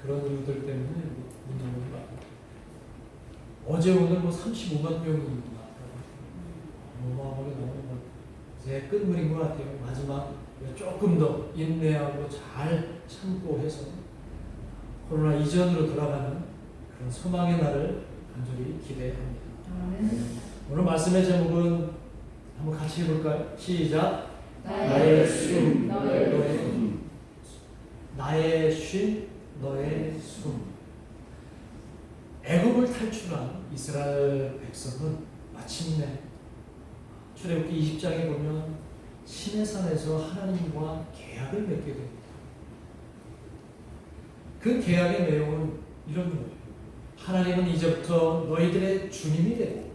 그런 이유들 때문에 문제가 어제 오늘 35만 명입니다. 어마어마하게 너무 이제 끝물인 것 같아요. 마지막 조금 더 인내하고 잘 참고 해서 코로나 이전으로 돌아가는 그런 소망의 날을 간절히 기대합니다. 오늘 말씀의 제목은 한번 같이 해볼까요? 시작. 나의 숨, 너의 숨. 나의 쉼, 너의 숨. 애굽을 탈출한 이스라엘 백성은 마침내 출애굽기 20장에 보면 시내산에서 하나님과 계약을 맺게 됩니다. 그 계약의 내용은 이런 거예요. 하나님은 이제부터 너희들의 주님이 되고,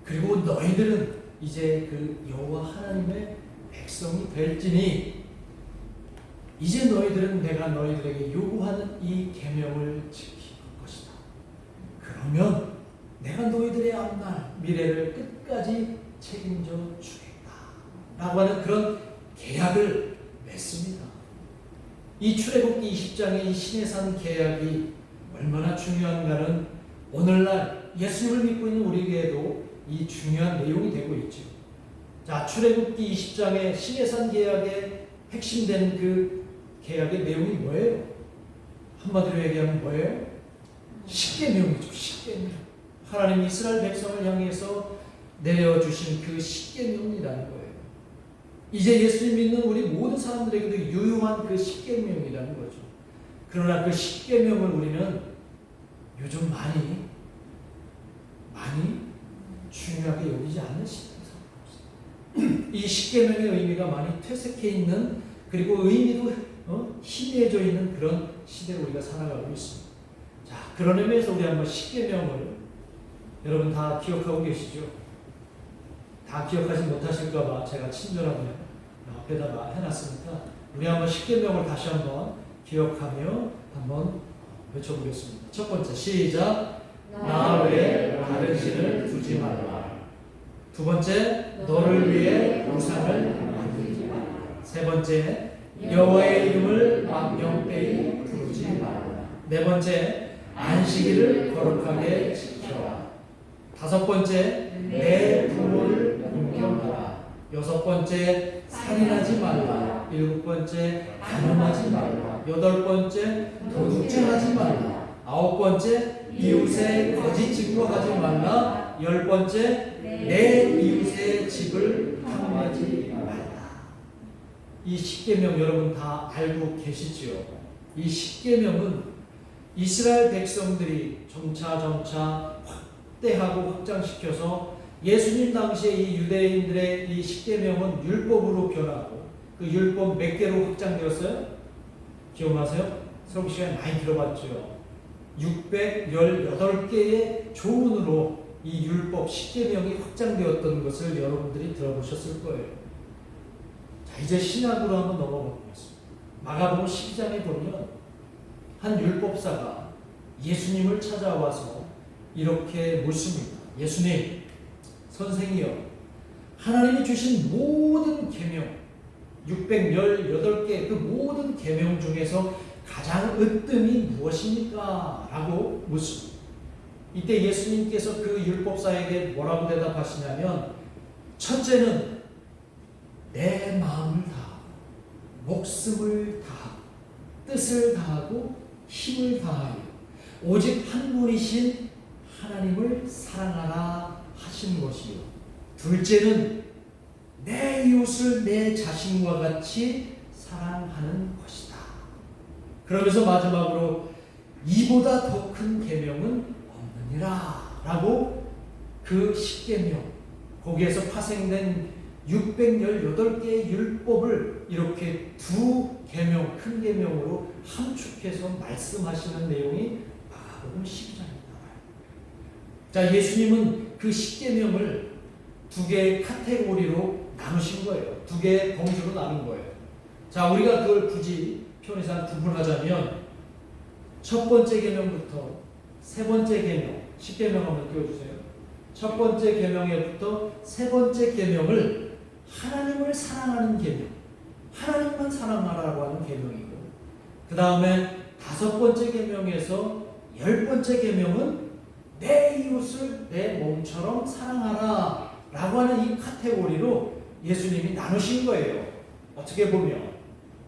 그리고 너희들은 이제 그 여호와 하나님의 백성이 될지니, 이제 너희들은 내가 너희들에게 요구하는 이 계명을 지킬 것이다. 그러면 내가 너희들의 앞날 미래를 끝까지 책임져 주겠다 라고 하는 그런 계약을 맺습니다. 이 출애굽기 20장의 이 시내산 계약이 얼마나 중요한가는 오늘날 예수님을 믿고 있는 우리에게도 이 중요한 내용이 되고 있죠. 자, 출애굽기 20장의 시내산 계약의 핵심된 그 계약의 내용이 뭐예요? 한마디로 얘기하면 뭐예요? 십계명이죠. 십계명. 하나님 이스라엘 백성을 향해서 내려주신 그 십계명이라는 거예요. 이제 예수님 믿는 우리 모든 사람들에게도 유효한 그 십계명이라는 거죠. 그러나 그 십계명을 우리는 요즘 많이 중요하게 여기지 않는 시대에 살고 있습니다. 이 십계명의 의미가 많이 퇴색해 있는, 그리고 의미도 희미해져 있는 그런 시대에 우리가 살아가고 있습니다. 자, 그런 의미에서 우리 한번 십계명을 여러분 다 기억하고 계시죠? 다 기억하지 못하실까 봐 제가 친절하게 앞에다가 해놨으니까 우리 한번 십계명을 다시 한번 기억하며 한번 외쳐보겠습니다. 첫 번째, 시작. 나 외에 다른 신을 두지 말라. 두 번째, 너를 위해 우상을 만들지 말라. 세 번째, 여호와의 이름을 망령되이 부르지 말라. 네 번째, 안식일을 거룩하게 지켜라. 다섯 번째, 내 부모를 공경하라. 여섯 번째, 살인하지 말라. 일곱 번째, 간음하지 말라. 여덟 번째, 도둑질하지 말라. 아홉 번째, 이웃의 거짓 증거하지 말라. 열 번째, 내 이웃의 집을 탐하지 말라. 이 십계명 여러분 다 알고 계시지요? 이 십계명은 이스라엘 백성들이 점차 확대하고 확장시켜서 예수님 당시에 이 유대인들의 이 십계명은 율법으로 변하고, 그 율법 몇 개로 확장되었어요? 기억나세요? 수업 시간에 많이 들어봤죠? 618개의 조문으로 이 율법 십계명이 확장되었던 것을 여러분들이 들어보셨을 거예요. 자, 이제 신약으로 한번 넘어가 보겠습니다. 마가복음 12장에 보면 한 율법사가 예수님을 찾아와서 이렇게 묻습니다. 예수님, 선생이여, 하나님이 주신 모든 계명 618개 그 모든 계명 중에서 가장 으뜸이 무엇입니까? 라고 묻습니다. 이때 예수님께서 그 율법사에게 뭐라고 대답하시냐면, 첫째는 내 마음을 다하고 목숨을 다하고 뜻을 다하고 힘을 다하여 오직 한 분이신 하나님을 사랑하라 하신 것이요. 둘째는 내 이웃을 내 자신과 같이 사랑하는 것이다. 그러면서 마지막으로 이보다 더 큰 계명은 없느니라 라고 그 십계명, 거기에서 파생된 618개의 율법을 이렇게 두 계명, 큰 계명으로 함축해서 말씀하시는 내용이 마가복음 12장입니다. 자, 예수님은 그 십계명을 두 개의 카테고리로 나누신 거예요. 두 개의 범주로 나눈 거예요. 자, 우리가 그걸 굳이 편의상 구분하자면 첫 번째 계명부터 세 번째 계명, 십계명 한번 띄워주세요. 첫 번째 계명에부터 세 번째 계명을 하나님을 사랑하는 계명, 하나님만 사랑하라고 하는 계명이고, 그 다음에 5번째 계명에서 10번째 계명은 내 이웃을 내 몸처럼 사랑하라 라고 하는 이 카테고리로 예수님이 나누신 거예요. 어떻게 보면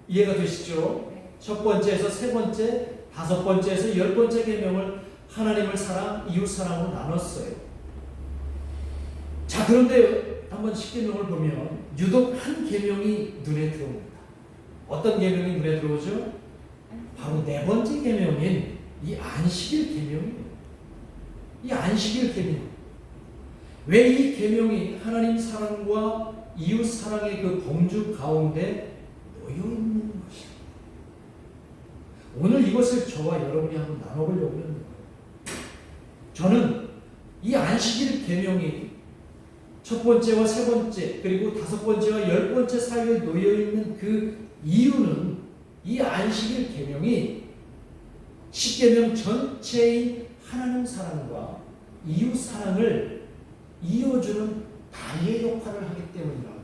이해가 되시죠? 첫 번째에서 세 번째, 5번째에서 10번째 계명을 하나님을 사랑, 이웃 사랑으로 나눴어요. 자, 그런데 한번 10계명을 보면 유독 한 계명이 눈에 들어옵니다. 어떤 계명이 눈에 들어오죠? 바로 4번째 계명인 이 안식일 계명이에요. 이 안식일 계명. 왜 이 계명이 하나님 사랑과 이웃 사랑의 그 범주 가운데 놓여 있는 것입니다. 오늘 이것을 저와 여러분이 한번 나눠보려고 합니다. 저는 이 안식일 계명이 첫 번째와 세 번째 그리고 5번째와 10번째 사이에 놓여 있는 그 이유는 이 안식일 계명이 10계명 전체인 하나님 사랑과 이웃 사랑을 이어주는 다리의 역할을 하기 때문이라고.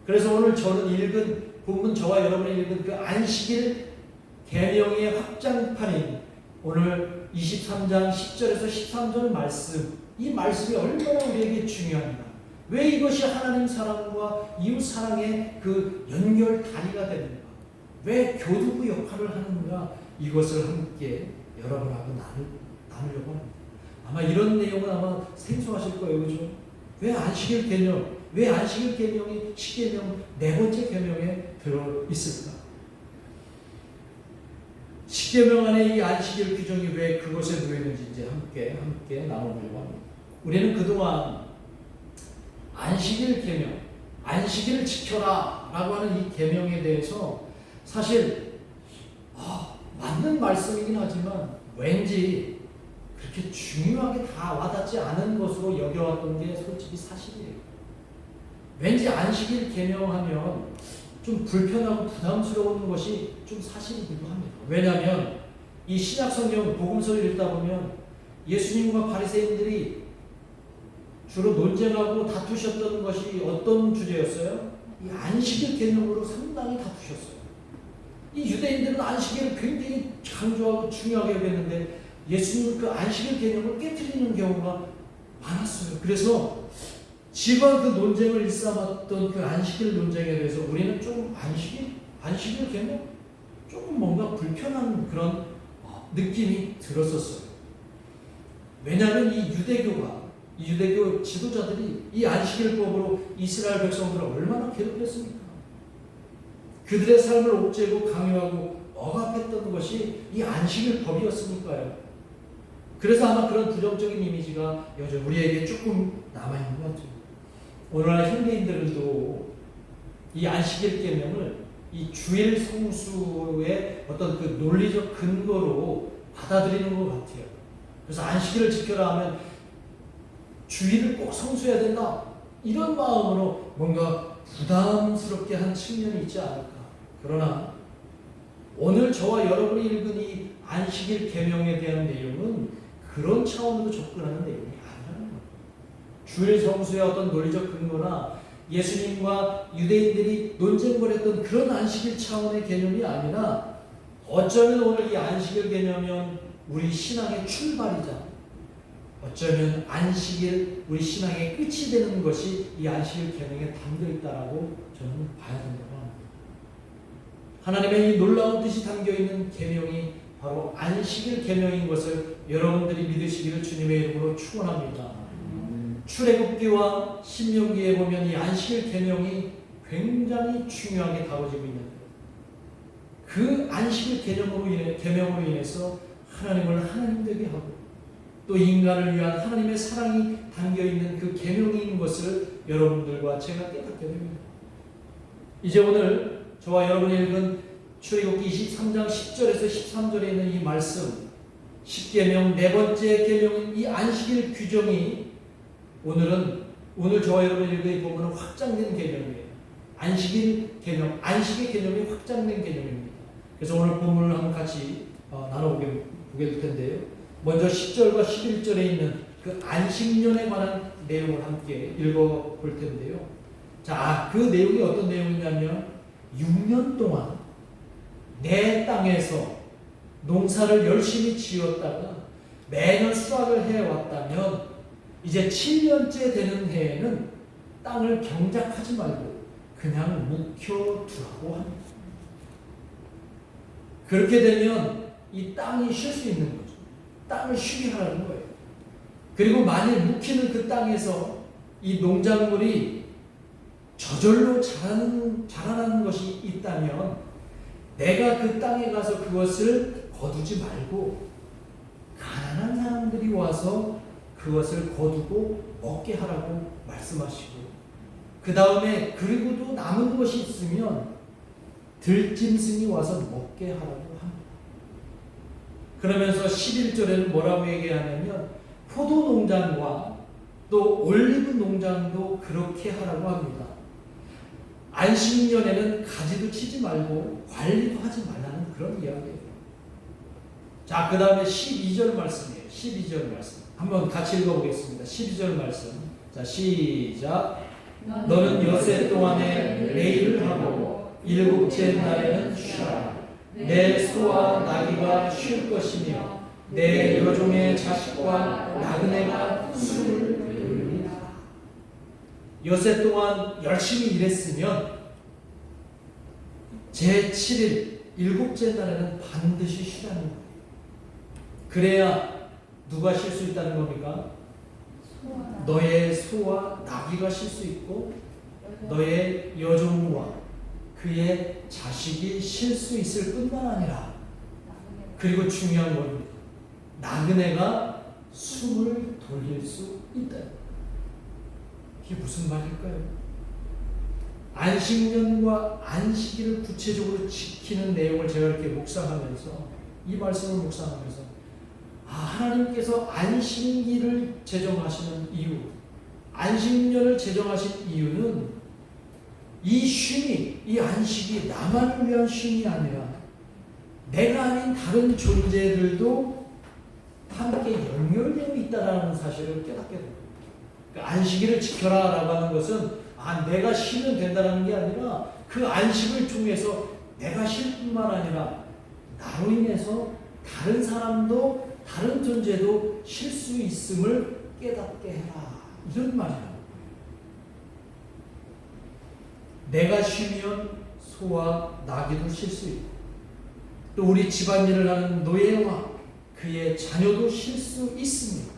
그래서 오늘 저는 읽은 본문, 저와 여러분이 읽은 그 안식일 계명의 확장판인 오늘 23장 10절에서 13절 말씀, 이 말씀이 얼마나 우리에게 중요합니다. 왜 이것이 하나님 사랑과 이웃 사랑의 그 연결 다리가 되는가? 왜 교두부 역할을 하는가? 이것을 함께 여러분하고 나누려고 합니다. 아마 이런 내용은 아마 생소하실 거예요. 그죠? 왜 안식일 개념, 왜 안식일 계명이 10계명 4번째 계명에 들어있을까? 10계명 안에 이 안식일 규정이 왜 그것에 놓여있는지 이제 함께 나눠보려고 합니다. 우리는 그동안 안식일 계명, 안식일을 지켜라 라고 하는 이 계명에 대해서 사실 맞는 말씀이긴 하지만 왠지 그렇게 중요하게 다 와닿지 않은 것으로 여겨왔던 게 솔직히 사실이에요. 왠지 안식일 계명하면 좀 불편하고 부담스러운 것이 좀 사실이기도 합니다. 왜냐하면 이 신약 성경 복음서를 읽다 보면 예수님과 바리새인들이 주로 논쟁하고 다투셨던 것이 어떤 주제였어요? 이 안식일 개념으로 상당히 다투셨어요. 이 유대인들은 안식일을 굉장히 강조하고 중요하게 여겼는데 예수님은 그 안식일 개념을 깨트리는 경우가 많았어요. 그래서 지방 그 논쟁을 일삼았던 그 안식일 논쟁에 대해서 우리는 좀 안식일 개념? 조금 뭔가 불편한 그런 느낌이 들었었어요. 왜냐하면 이 유대교 지도자들이 이 안식일법으로 이스라엘 백성들을 얼마나 괴롭혔습니까? 그들의 삶을 옥죄고 강요하고 억압했던 것이 이 안식일법이었으니까요. 그래서 아마 그런 부정적인 이미지가 여전히 우리에게 조금 남아있는 것 같아요. 오늘날 현대인들도 이 안식일 계명을 이 주일 성수의 어떤 그 논리적 근거로 받아들이는 것 같아요. 그래서 안식일을 지켜라 하면 주일을 꼭 성수해야 된다, 이런 마음으로 뭔가 부담스럽게 한 측면이 있지 않을까. 그러나 오늘 저와 여러분이 읽은 이 안식일 계명에 대한 내용은 그런 차원으로 접근하는 내용이 아니라는 거예요. 주일 성수의 어떤 논리적 근거나 예수님과 유대인들이 논쟁벌였던 그런 안식일 차원의 개념이 아니라 어쩌면 오늘 이 안식일 개념은 우리 신앙의 출발이자 어쩌면 안식일 우리 신앙의 끝이 되는 것이 이 안식일 계명에 담겨 있다라고 저는 봐야 된다고 합니다. 하나님의 이 놀라운 뜻이 담겨 있는 계명이 바로 안식일 계명인 것을 여러분들이 믿으시기를 주님의 이름으로 축원합니다. 출애굽기와 신명기에 보면 이 안식일 계명이 굉장히 중요하게 다뤄지고 있는데 그 안식일 계명으로 인해서 하나님을 하나님 되게 하고 또 인간을 위한 하나님의 사랑이 담겨있는 그 계명인 것을 여러분들과 제가 깨닫게 됩니다. 이제 오늘 저와 여러분이 읽은 출애굽기 23장 10절에서 13절에 있는 이 말씀 10계명 4번째 계명인 이 안식일 규정이 오늘 저와 여러분이 읽은 이 부분은 확장된 계명이에요. 안식의 개념이 확장된 개념입니다. 그래서 오늘 본문을 한번 같이 나눠보게 될 텐데요. 먼저 10절과 11절에 있는 그 안식년에 관한 내용을 함께 읽어볼 텐데요. 자, 그 내용이 어떤 내용이냐면 6년 동안 내 땅에서 농사를 열심히 지었다가 매년 수확을 해왔다면 이제 7년째 되는 해에는 땅을 경작하지 말고 그냥 묵혀두라고 합니다. 그렇게 되면 이 땅이 쉴 수 있는 거죠. 땅을 쉬게 하라는 거예요. 그리고 만일 묵히는 그 땅에서 이 농작물이 저절로 자라나는 것이 있다면 내가 그 땅에 가서 그것을 거두지 말고 가난한 사람들이 와서 그것을 거두고 먹게 하라고 말씀하시고, 그 다음에 그리고도 남은 것이 있으면 들짐승이 와서 먹게 하라고 합니다. 그러면서 11절에는 뭐라고 얘기하냐면 포도 농장과 또 올리브 농장도 그렇게 하라고 합니다. 안식년에는 가지도 치지 말고 관리도 하지 말라는 그런 이야기예요. 자, 그 다음에 12절 말씀이에요. 12절 말씀 한번 같이 읽어보겠습니다. 12절 말씀. 자, 시작. 너는 엿새 동안에 레일을 하고 일곱째 날에는 쉬라. 내 소와 나귀가 쉴 것이며 내 여종의 자식과 나그네가 술을 흘리라. 엿새 동안 열심히 일했으면 제7일 일곱째 날에는 반드시 쉬라는 거예요. 그래야 누가 쉴 수 있다는 겁니까? 너의 소와 나귀가 쉴 수 있고 너의 여종과 그의 자식이 쉴 수 있을 뿐만 아니라, 그리고 중요한 겁니다. 나그네가 숨을 돌릴 수 있다. 이게 무슨 말일까요? 안식년과 안식일을 구체적으로 지키는 내용을 제가 이렇게 묵상하면서, 이 말씀을 묵상하면서, 하나님께서 안식일을 제정하시는 이유, 안식년을 제정하신 이유는 이 쉼이, 이 안식이 나만을 위한 쉼이 아니라 내가 아닌 다른 존재들도 함께 연결되어 있다는 사실을 깨닫게 됩니다. 그러니까 안식일을 지켜라라고 하는 것은 내가 쉬면 된다는 게 아니라 그 안식을 통해서 내가 쉴 뿐만 아니라 나로 인해서 다른 사람도 다른 존재도 쉴 수 있음을 깨닫게 해라, 이런 말이라고. 내가 쉬면 소와 나귀도 쉴 수 있고 또 우리 집안일을 하는 노예와 그의 자녀도 쉴 수 있습니다.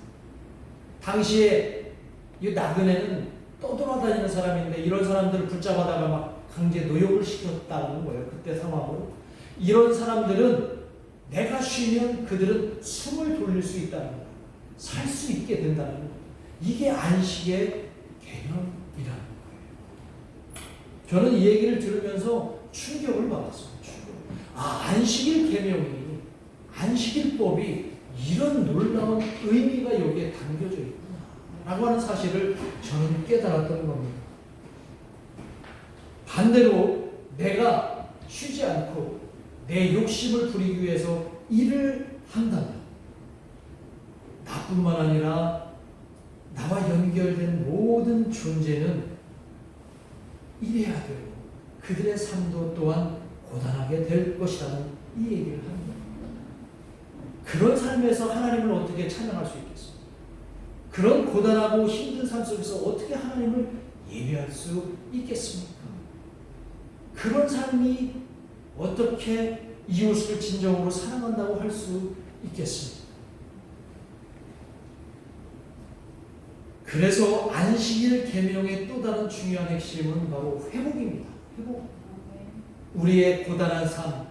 당시에 이 나그네는 떠돌아다니는 사람인데 이런 사람들을 붙잡아다가 막 강제 노역을 시켰다는 거예요. 그때 상황으로. 이런 사람들은 내가 쉬면 그들은 숨을 돌릴 수 있다는 거예요. 살 수 있게 된다는 거예요. 이게 안식의 개념이라는 거예요. 저는 이 얘기를 들으면서 충격을 받았어요. 안식일 계명이, 안식일법이 이런 놀라운 의미가 여기에 담겨져 있구나 라고 하는 사실을 저는 깨달았던 겁니다. 반대로 내가 쉬지 않고 내 욕심을 부리기 위해서 일을 한다면 나뿐만 아니라 나와 연결된 모든 존재는 일해야 되고 그들의 삶도 또한 고단하게 될 것이라는 이 얘기를 합니다. 그런 삶에서 하나님을 어떻게 찬양할 수 있겠습니까? 그런 고단하고 힘든 삶 속에서 어떻게 하나님을 예배할 수 있겠습니까? 그런 삶이 어떻게 이웃을 진정으로 사랑한다고 할 수 있겠습니까? 그래서 안식일 계명의 또 다른 중요한 핵심은 바로 회복입니다. 회복. 우리의 고단한 삶,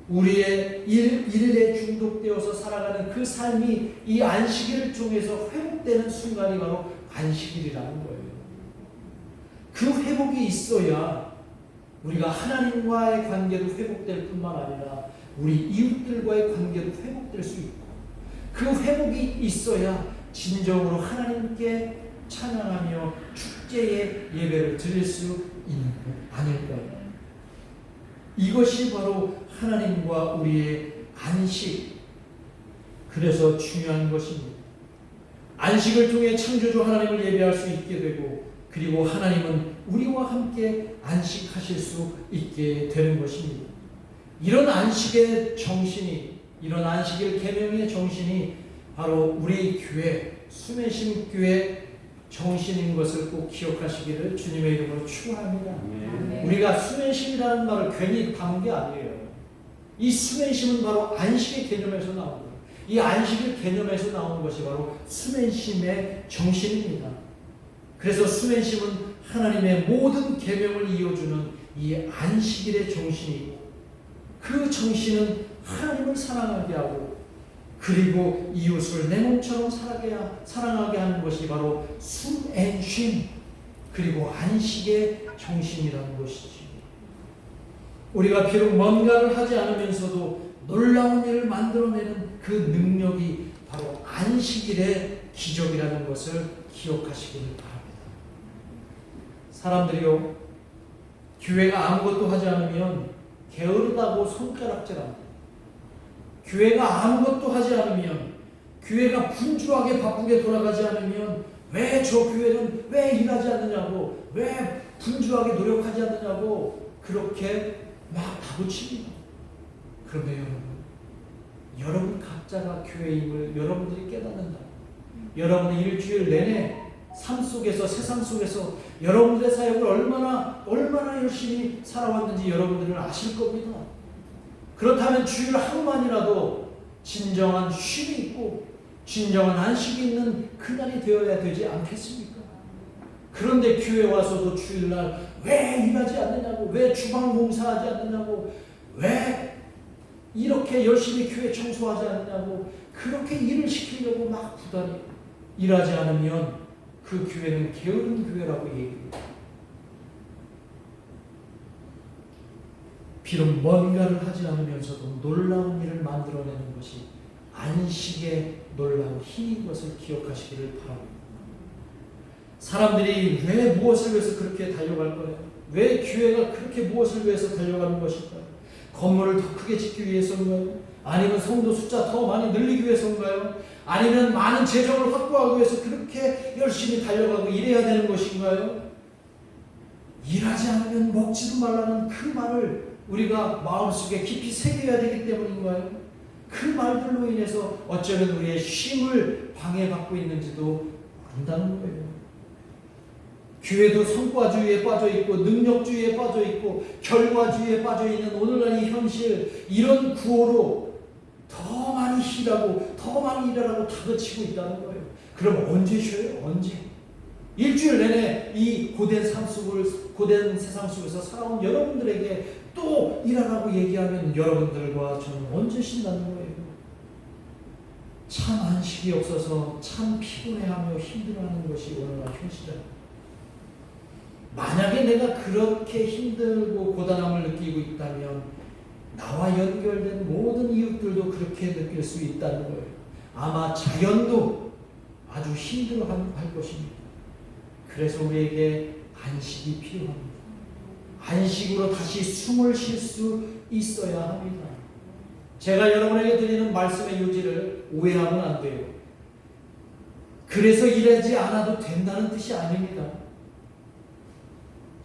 우리의 일에 중독되어서 살아가는 그 삶이 이 안식일을 통해서 회복되는 순간이 바로 안식일이라는 거예요. 그 회복이 있어야 우리가 하나님과의 관계도 회복될 뿐만 아니라 우리 이웃들과의 관계도 회복될 수 있고, 그 회복이 있어야 진정으로 하나님께 찬양하며 축제의 예배를 드릴 수 있는 것 아닐까요? 이것이 바로 하나님과 우리의 안식, 그래서 중요한 것입니다. 안식을 통해 창조주 하나님을 예배할 수 있게 되고, 그리고 하나님은 우리와 함께 안식하실 수 있게 되는 것입니다. 이런 안식의 정신이 이런 안식일 계명의 정신이 바로 우리 교회, 수매심 교회 정신인 것을 꼭 기억하시기를 주님의 이름으로 축원합니다. 우리가 수매심이라는 말을 괜히 담은 게 아니에요. 이 수매심은 바로 안식의 개념에서 나온 거예요. 이 안식의 개념에서 나오는 것이 바로 수매심의 정신입니다. 그래서 수매심은 하나님의 모든 계명을 이어주는 이 안식일의 정신이고, 그 정신은 하나님을 사랑하게 하고 그리고 이웃을 내 몸처럼 사랑하게 하는 것이 바로 숨 앤 쉼, 그리고 안식의 정신이라는 것이지. 우리가 비록 뭔가를 하지 않으면서도 놀라운 일을 만들어내는 그 능력이 바로 안식일의 기적이라는 것을 기억하시기를 바랍니다. 사람들이요, 교회가 아무것도 하지 않으면 게으르다고 손가락질합니다. 교회가 아무것도 하지 않으면, 교회가 분주하게 바쁘게 돌아가지 않으면 왜 저 교회는 왜 일하지 않느냐고, 왜 분주하게 노력하지 않느냐고 그렇게 막 다부칩니다. 그런데 여러분 각자가 교회임을 여러분들이 깨닫는다. 여러분의 일주일 내내 삶 속에서, 세상 속에서 여러분들의 사역을 얼마나 열심히 살아왔는지 여러분들은 아실 겁니다. 그렇다면 주일 하루만이라도 진정한 쉼이 있고 진정한 안식이 있는 그날이 되어야 되지 않겠습니까? 그런데 교회 와서도 주일날 왜 일하지 않느냐고, 왜 주방 봉사하지 않느냐고, 왜 이렇게 열심히 교회 청소하지 않느냐고 그렇게 일을 시키려고 막 부단히 일하지 않으면 그 교회는 게으른 교회라고 얘기합니다. 비록 뭔가를 하지 않으면서도 놀라운 일을 만들어내는 것이 안식의 놀라운 힘인 것을 기억하시기를 바랍니다. 사람들이 왜 무엇을 위해서 그렇게 달려갈 거예요? 왜 교회가 그렇게 무엇을 위해서 달려가는 것일까요? 건물을 더 크게 짓기 위해서인가요? 아니면 성도 숫자 더 많이 늘리기 위해서인가요? 아니면 많은 재정을 확보하기 위해서 그렇게 열심히 달려가고 일해야 되는 것인가요? 일하지 않으면 먹지도 말라는 그 말을 우리가 마음속에 깊이 새겨야 되기 때문인가요? 그 말들로 인해서 어쩌면 우리의 쉼을 방해받고 있는지도 모른다는 거예요. 교회도 성과주의에 빠져있고 능력주의에 빠져있고 결과주의에 빠져있는 오늘날 이 현실, 이런 구호로 더 많이 일하고 더 많이 일하라고 다그치고 있다는 거예요. 그럼 언제 쉬어요? 언제? 일주일 내내 이 고된 세상 속에서 살아온 여러분들에게 또 일하라고 얘기하면 여러분들과 저는 언제 쉰다는 거예요? 참 안식이 없어서 참 피곤해하며 힘들어하는 것이 오늘날 현실입니다. 만약에 내가 그렇게 힘들고 고단함을 느끼고 있다면 나와 연결된 모든 이웃들도 그렇게 느낄 수 있다는 거예요. 아마 자연도 아주 힘들어할 것입니다. 그래서 우리에게 안식이 필요합니다. 안식으로 다시 숨을 쉴 수 있어야 합니다. 제가 여러분에게 드리는 말씀의 요지를 오해하면 안 돼요. 그래서 일하지 않아도 된다는 뜻이 아닙니다.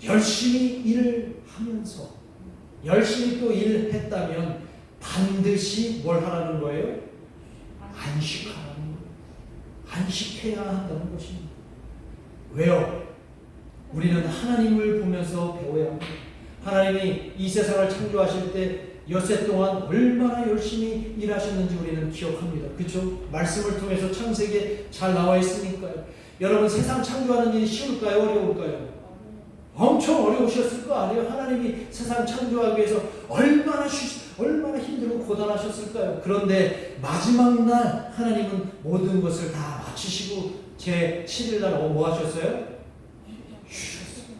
열심히 일을 하면서 열심히 또 일을 했다면 반드시 뭘 하라는 거예요? 안식하라는 거예요. 안식해야 한다는 것입니다. 왜요? 우리는 하나님을 보면서 배워야 합니다. 하나님이 이 세상을 창조하실 때 엿새 동안 얼마나 열심히 일하셨는지 우리는 기억합니다. 그렇죠? 말씀을 통해서 창세기에 잘 나와 있으니까요. 여러분, 세상 창조하는 일이 쉬울까요? 어려울까요? 엄청 어려우셨을 거 아니에요? 하나님이 세상 창조하기 위해서 얼마나 힘들고 고단하셨을까요? 그런데 마지막 날 하나님은 모든 것을 다 마치시고 제 7일 날 뭐 하셨어요? 쉬셨어요.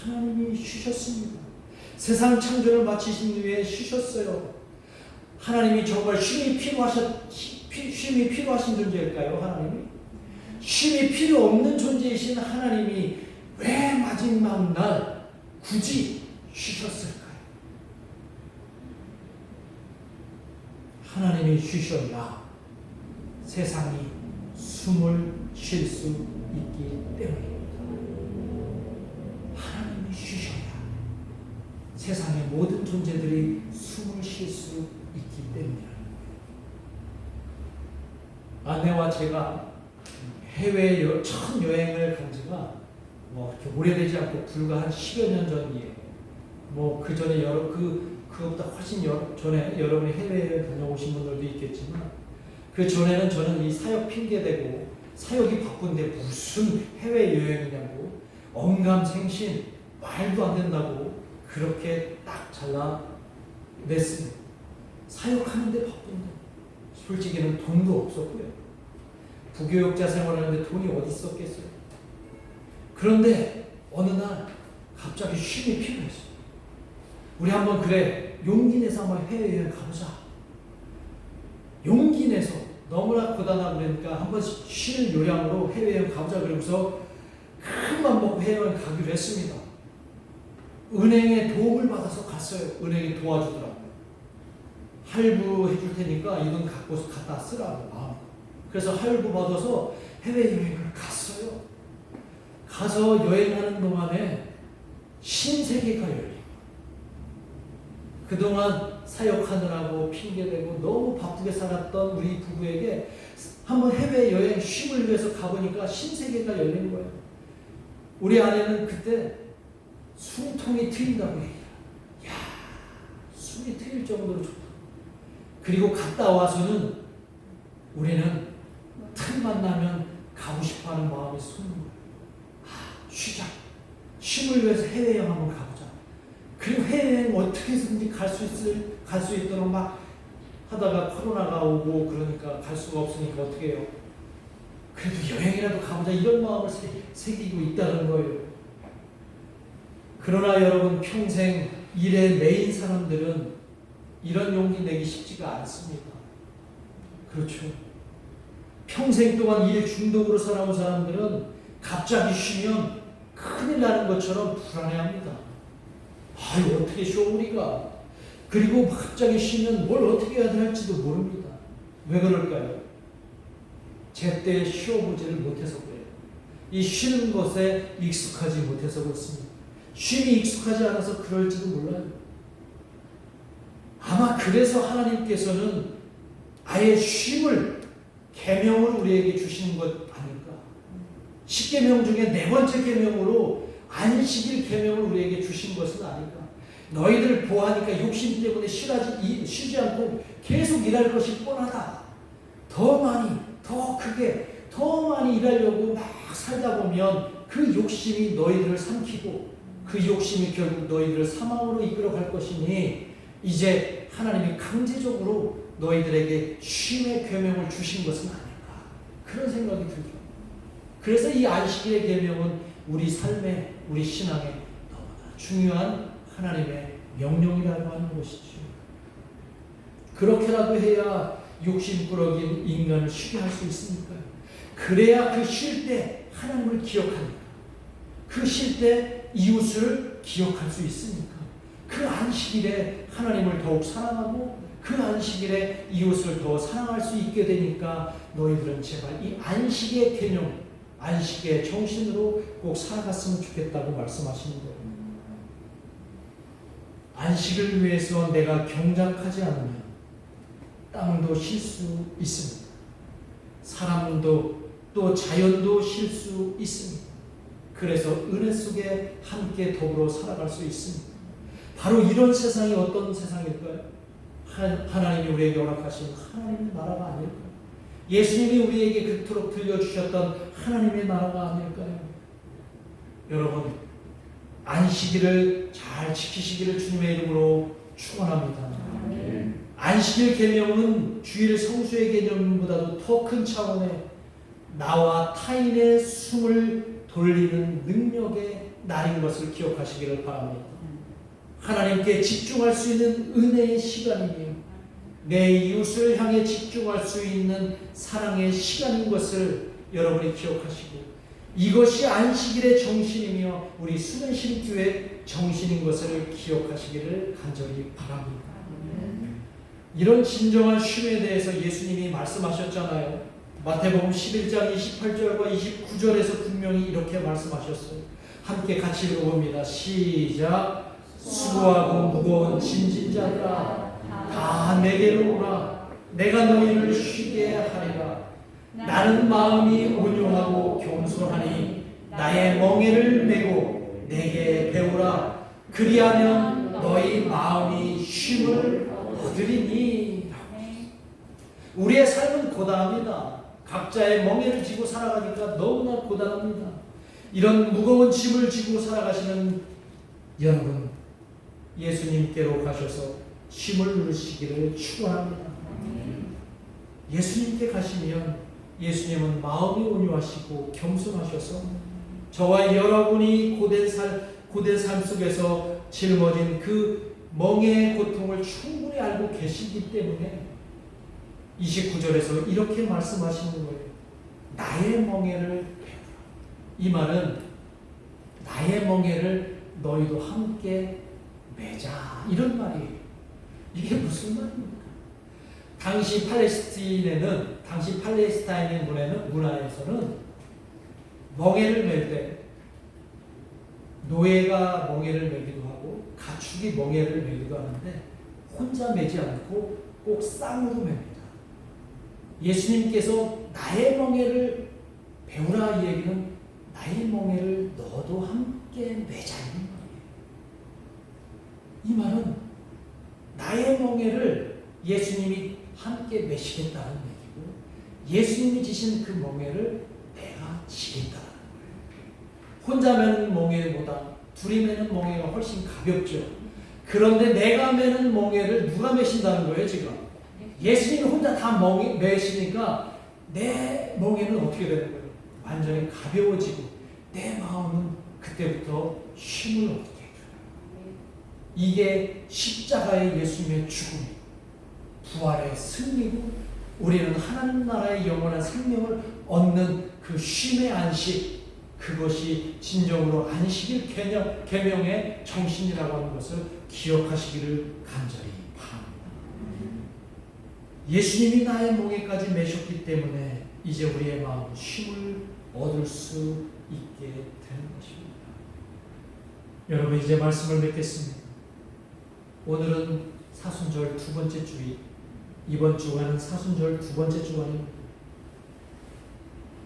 하나님이 쉬셨습니다. 세상 창조를 마치신 후에 쉬셨어요. 하나님이 정말 쉼이 필요하신 존재일까요? 하나님이? 쉼이 필요 없는 존재이신 하나님이 왜 마지막 날 굳이 쉬셨을까요? 하나님이 쉬셔야 세상이 숨을 쉴 수 있기 때문입니다. 하나님이 쉬셔야 세상의 모든 존재들이 숨을 쉴 수 있기 때문이라는 거예요. 아내와 제가 해외 첫 여행을 간 지가 뭐 그렇게 오래되지 않고 불과 한 10여 년 전이에요. 뭐 그 전에 그것보다 훨씬 전에 여러분이 해외여행 다녀오신 분들도 있겠지만, 그 전에는 저는 이 사역 핑계대고 사역이 바쁜데 무슨 해외여행이냐고 언감생심 말도 안 된다고 그렇게 딱 잘라냈습니다. 사역하는데 바쁜데 솔직히는 돈도 없었고요. 부교육자 생활하는데 돈이 어디 있었겠어요. 그런데 어느 날 갑자기 쉼이 필요했어요. 우리 한번 그래 용기 내서 한번 해외여행 가보자. 용기 내서 너무나 고단하고 그러니까 한번 쉬는 요량으로 해외여행 가보자. 그러고서 큰 맘 먹고 해외여행 가기로 했습니다. 은행에 도움을 받아서 갔어요. 은행이 도와주더라고요. 할부해 줄 테니까 이 돈 갖고서 갖다 쓰라고. 그래서 할부 받아서 해외여행을 갔어요. 가서 여행하는 동안에 신세계가 열린 거예요. 그동안 사역하느라고 핑계대고 너무 바쁘게 살았던 우리 부부에게 한번 해외여행 쉼을 위해서 가보니까 신세계가 열린 거예요. 우리 아내는 그때 숨통이 트인다고 얘기해요. 야, 숨이 트일 정도로 좋다. 그리고 갔다 와서는 우리는 틈만 나면 가고 싶어하는 마음이 솟는 거예요. 쉬자. 쉼을 위해서 해외여행 한번 가보자. 그리고 해외여행 어떻게 해서든지 갈 수 있도록 막 하다가 코로나가 오고 그러니까 갈 수가 없으니까 어떻게 해요? 그래도 여행이라도 가보자 이런 마음을 새기고 있다는 거예요. 그러나 여러분 평생 일에 매인 사람들은 이런 용기 내기 쉽지가 않습니다. 그렇죠. 평생 동안 일 중독으로 살아온 사람들은 갑자기 쉬면 큰일 나는 것처럼 불안해합니다. 아유 어떻게 쉬어 우리가. 그리고 갑자기 쉬면 뭘 어떻게 해야 할지도 모릅니다. 왜 그럴까요? 제때 쉬어보지를 못해서 그래요. 이 쉬는 것에 익숙하지 못해서 그렇습니다. 쉼이 익숙하지 않아서 그럴지도 몰라요. 아마 그래서 하나님께서는 아예 쉼을 계명을 우리에게 주시는 것 아닐까. 10계명 중에 4번째 계명으로 안식일 계명을 우리에게 주신 것은 아닐까. 너희들 보아하니까 욕심 때문에 쉬지 않고 계속 일할 것이 뻔하다. 더 많이, 더 크게, 더 많이 일하려고 막 살다 보면 그 욕심이 너희들을 삼키고 그 욕심이 결국 너희들을 사망으로 이끌어갈 것이니 이제 하나님이 강제적으로 너희들에게 쉼의 계명을 주신 것은 아닐까. 그런 생각이 들죠. 그래서 이 안식일의 계명은 우리 삶에, 우리 신앙에 너무나 중요한 하나님의 명령이라고 하는 것이죠. 그렇게라도 해야 욕심꾸러기인 인간을 쉬게 할 수 있으니까요. 그래야 그 쉴 때 하나님을 기억하니까. 그 쉴 때 이웃을 기억할 수 있으니까. 그 안식일에 하나님을 더욱 사랑하고 그 안식일에 이웃을 더 사랑할 수 있게 되니까 너희들은 제발 이 안식의 개념, 안식의 정신으로 꼭 살아갔으면 좋겠다고 말씀하시는 거예요. 안식을 위해서 내가 경작하지 않으면 땅도 쉴 수 있습니다. 사람도 또 자연도 쉴 수 있습니다. 그래서 은혜 속에 함께 더불어 살아갈 수 있습니다. 바로 이런 세상이 어떤 세상일까요? 하나님이 우리에게 허락하신 하나님의 나라가 아닐까요? 예수님이 우리에게 그토록 들려주셨던 하나님의 나라가 아닐까요? 여러분, 안식일을 잘 지키시기를 주님의 이름으로 축원합니다. 안식일 계명은 주일 성수의 개념보다도 더 큰 차원의 나와 타인의 숨을 돌리는 능력의 날인 것을 기억하시기를 바랍니다. 하나님께 집중할 수 있는 은혜의 시간이며 내 이웃을 향해 집중할 수 있는 사랑의 시간인 것을 여러분이 기억하시고 이것이 안식일의 정신이며 우리 수면실교의 정신인 것을 기억하시기를 간절히 바랍니다. 이런 진정한 쉼에 대해서 예수님이 말씀하셨잖아요. 마태복음 11장 28절과 29절에서 분명히 이렇게 말씀하셨어요. 함께 같이 읽어봅니다. 시작. 수고하고 무거운 짐진 자들아 다 내게로 오라. 내가 너희를 쉬게 하리라. 나는 마음이 온유하고 겸손하니 나의 멍에를 메고 내게 배우라. 그리하면 너희 마음이 쉼을 얻으리니. 우리의 삶은 고단합니다. 각자의 멍에를 지고 살아가니까 너무나 고단합니다. 이런 무거운 짐을 지고 살아가시는 여러분, 예수님께로 가셔서 쉼을 누리시기를 축원합니다. 예수님께 가시면 예수님은 마음이 온유하시고 겸손하셔서 저와 여러분이 고된 삶 속에서 짊어진 그 멍에의 고통을 충분히 알고 계시기 때문에 29절에서 이렇게 말씀하시는 거예요. 나의 멍에를 배우라. 이 말은 나의 멍에를 너희도 함께 매자, 이런 말이에요. 이게 무슨 말입니까? 당시 팔레스타인의 문화에서는 멍에를 맬 때 노예가 멍에를 매기도 하고 가축이 멍에를 매기도 하는데 혼자 매지 않고 꼭 쌍으로 맵니다. 예수님께서 나의 멍에를 배우라, 이 얘기는 나의 멍에를 너도 함께 매자는 말이에요. 이 말은 나의 멍에를 예수님이 함께 매시겠다는 얘기고, 예수님이 지신 그 멍에를 내가 지겠다는 거예요. 혼자 매는 멍에보다 둘이 매는 멍에가 훨씬 가볍죠. 그런데 내가 매는 멍에를 누가 매신다는 거예요, 지금? 예수님이 혼자 다 매시니까 내 멍에는 어떻게 되는 거예요? 완전히 가벼워지고 내 마음은 그때부터 쉼을 얻게 돼요. 이게 십자가의 예수님의 죽음, 부활의 승리고 우리는 하나님 나라의 영원한 생명을 얻는 그 쉼의 안식, 그것이 진정으로 안식일 계명의 정신이라고 하는 것을 기억하시기를 간절히 바랍니다. 예수님이 나의 멍에까지 매셨기 때문에 이제 우리의 마음은 쉼을 얻을 수 있게 되는 것입니다. 여러분, 이제 말씀을 맺겠습니다. 오늘은 사순절 두 번째 주일, 이번 주간은 사순절 두 번째 주간입니다.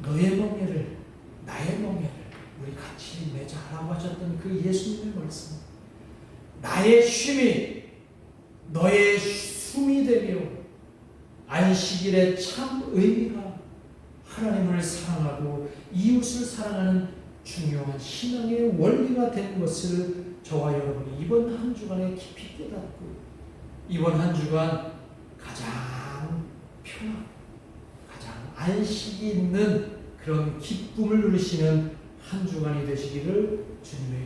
너의 멍에를, 나의 멍에를 우리 같이 매자라고 하셨던 그 예수님의 말씀, 나의 쉼이 너의 숨이 되며 안식일의 참 의미가 하나님을 사랑하고 이웃을 사랑하는 중요한 신앙의 원리가 된 것을 저와 여러분이 이번 한 주간에 깊이 깨닫고, 이번 한 주간 가장 편하고 가장 안식이 있는 그런 기쁨을 누리시는 한 주간이 되시기를 주님의